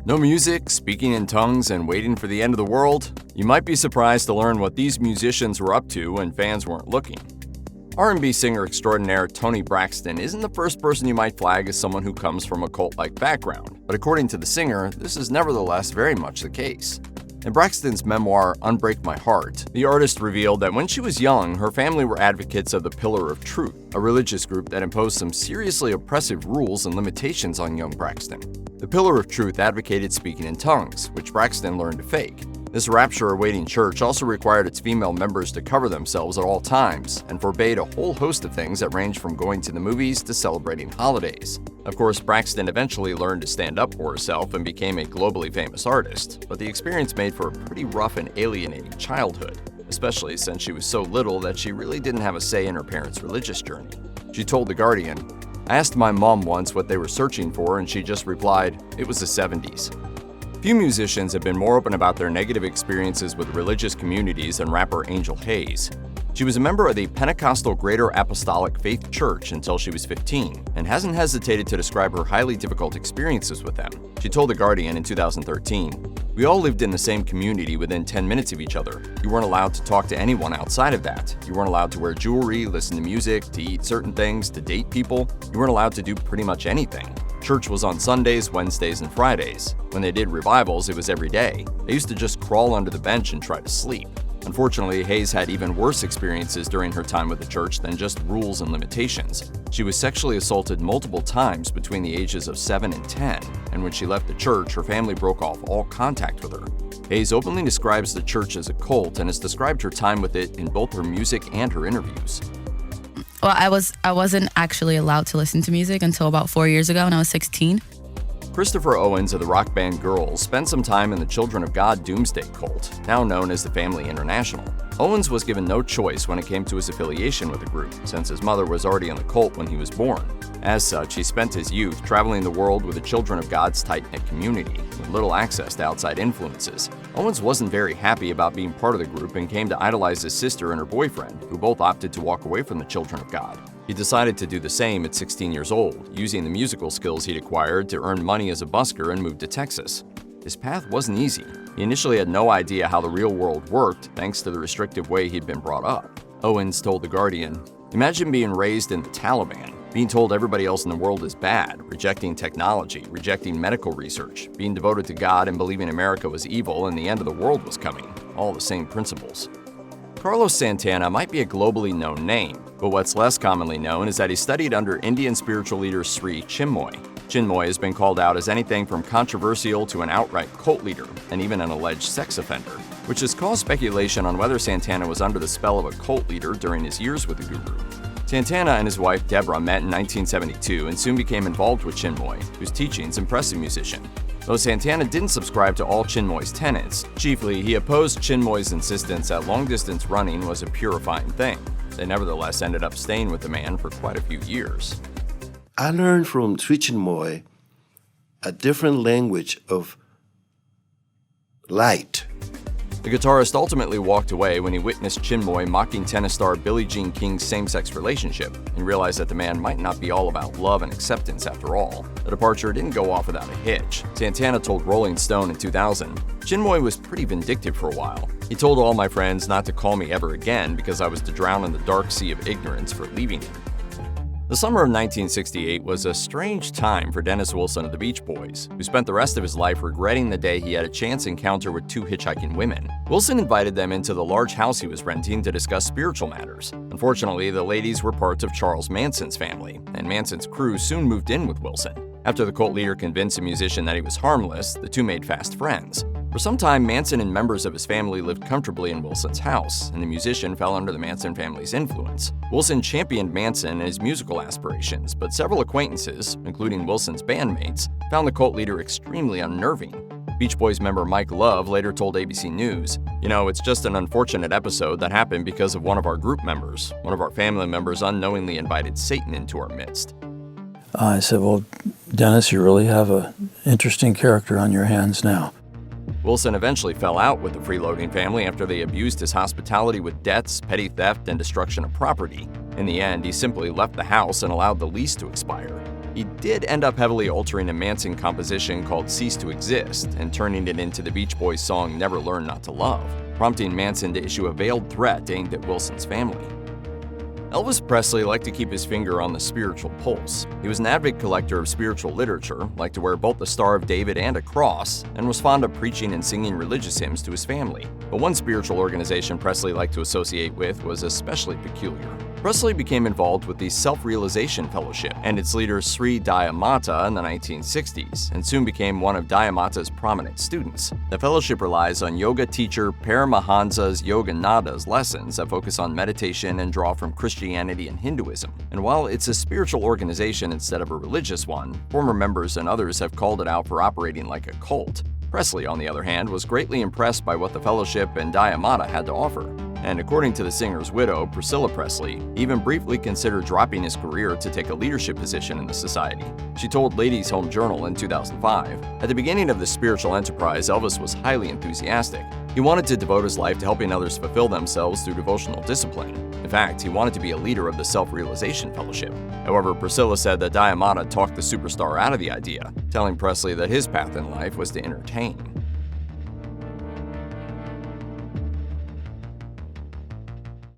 No music, speaking in tongues, and waiting for the end of the world? You might be surprised to learn what these musicians were up to when fans weren't looking. R&B singer extraordinaire Toni Braxton isn't the first person you might flag as someone who comes from a cult-like background, but according to the singer, this is nevertheless very much the case. In Braxton's memoir, Unbreak My Heart, the artist revealed that when she was young, her family were advocates of the Pillar of Truth, a religious group that imposed some seriously oppressive rules and limitations on young Braxton. The Pillar of Truth advocated speaking in tongues, which Braxton learned to fake. This rapture-awaiting church also required its female members to cover themselves at all times and forbade a whole host of things that ranged from going to the movies to celebrating holidays. Of course, Braxton eventually learned to stand up for herself and became a globally famous artist, but the experience made for a pretty rough and alienating childhood, especially since she was so little that she really didn't have a say in her parents' religious journey. She told The Guardian, "I asked my mom once what they were searching for and she just replied, it was the 70s. Few musicians have been more open about their negative experiences with religious communities than rapper Angel Haze. She was a member of the Pentecostal Greater Apostolic Faith Church until she was 15 and hasn't hesitated to describe her highly difficult experiences with them. She told The Guardian in 2013, "We all lived in the same community within 10 minutes of each other. You weren't allowed to talk to anyone outside of that. You weren't allowed to wear jewelry, listen to music, to eat certain things, to date people. You weren't allowed to do pretty much anything. Church was on Sundays, Wednesdays, and Fridays. When they did revivals, it was every day. I used to just crawl under the bench and try to sleep." Unfortunately, Haze had even worse experiences during her time with the church than just rules and limitations. She was sexually assaulted multiple times between the ages of 7 and 10, and when she left the church, her family broke off all contact with her. Haze openly describes the church as a cult and has described her time with it in both her music and her interviews. Well, I wasn't actually allowed to listen to music until about 4 years ago when I was 16. Christopher Owens of the rock band Girls spent some time in the Children of God Doomsday Cult, now known as the Family International. Owens was given no choice when it came to his affiliation with the group, since his mother was already in the cult when he was born. As such, he spent his youth traveling the world with the Children of God's tight-knit community, with little access to outside influences. Owens wasn't very happy about being part of the group and came to idolize his sister and her boyfriend, who both opted to walk away from the Children of God. He decided to do the same at 16 years old, using the musical skills he'd acquired to earn money as a busker and move to Texas. His path wasn't easy. He initially had no idea how the real world worked thanks to the restrictive way he'd been brought up. Owens told The Guardian, "Imagine being raised in the Taliban, being told everybody else in the world is bad, rejecting technology, rejecting medical research, being devoted to God and believing America was evil and the end of the world was coming. All the same principles." Carlos Santana might be a globally known name, but what's less commonly known is that he studied under Indian spiritual leader Sri Chinmoy. Chinmoy has been called out as anything from controversial to an outright cult leader, and even an alleged sex offender, which has caused speculation on whether Santana was under the spell of a cult leader during his years with the guru. Santana and his wife Deborah met in 1972 and soon became involved with Chinmoy, whose teachings impressed the musician. Though Santana didn't subscribe to all Chinmoy's tenets, chiefly he opposed Chinmoy's insistence that long-distance running was a purifying thing. They nevertheless ended up staying with the man for quite a few years. I learned from Sri Chinmoy a different language of light. The guitarist ultimately walked away when he witnessed Chinmoy mocking tennis star Billie Jean King's same-sex relationship and realized that the man might not be all about love and acceptance after all. The departure didn't go off without a hitch. Santana told Rolling Stone in 2000, "Chinmoy was pretty vindictive for a while. He told all my friends not to call me ever again because I was to drown in the dark sea of ignorance for leaving him." The summer of 1968 was a strange time for Dennis Wilson of the Beach Boys, who spent the rest of his life regretting the day he had a chance encounter with two hitchhiking women. Wilson invited them into the large house he was renting to discuss spiritual matters. Unfortunately, the ladies were parts of Charles Manson's family, and Manson's crew soon moved in with Wilson. After the cult leader convinced the musician that he was harmless, the two made fast friends. For some time, Manson and members of his family lived comfortably in Wilson's house, and the musician fell under the Manson family's influence. Wilson championed Manson and his musical aspirations, but several acquaintances, including Wilson's bandmates, found the cult leader extremely unnerving. Beach Boys member Mike Love later told ABC News, "You know, it's just an unfortunate episode that happened because of one of our group members. One of our family members unknowingly invited Satan into our midst." I said, "Well, Dennis, you really have an interesting character on your hands now." Wilson eventually fell out with the freeloading family after they abused his hospitality with debts, petty theft, and destruction of property. In the end, he simply left the house and allowed the lease to expire. He did end up heavily altering a Manson composition called Cease to Exist and turning it into the Beach Boys song Never Learn Not to Love, prompting Manson to issue a veiled threat aimed at Wilson's family. Elvis Presley liked to keep his finger on the spiritual pulse. He was an avid collector of spiritual literature, liked to wear both the Star of David and a cross, and was fond of preaching and singing religious hymns to his family. But one spiritual organization Presley liked to associate with was especially peculiar. Presley became involved with the Self-Realization Fellowship and its leader Sri Dayamata in the 1960s, and soon became one of Dayamata's prominent students. The fellowship relies on yoga teacher Paramahansa Yogananda's lessons that focus on meditation and draw from Christianity and Hinduism. And while it's a spiritual organization instead of a religious one, former members and others have called it out for operating like a cult. Presley, on the other hand, was greatly impressed by what the fellowship and Dayamata had to offer. And according to the singer's widow, Priscilla Presley, he even briefly considered dropping his career to take a leadership position in the society. She told Ladies' Home Journal in 2005, "At the beginning of this spiritual enterprise, Elvis was highly enthusiastic. He wanted to devote his life to helping others fulfill themselves through devotional discipline. In fact, he wanted to be a leader of the Self-Realization Fellowship." However, Priscilla said that Dayamata talked the superstar out of the idea, telling Presley that his path in life was to entertain.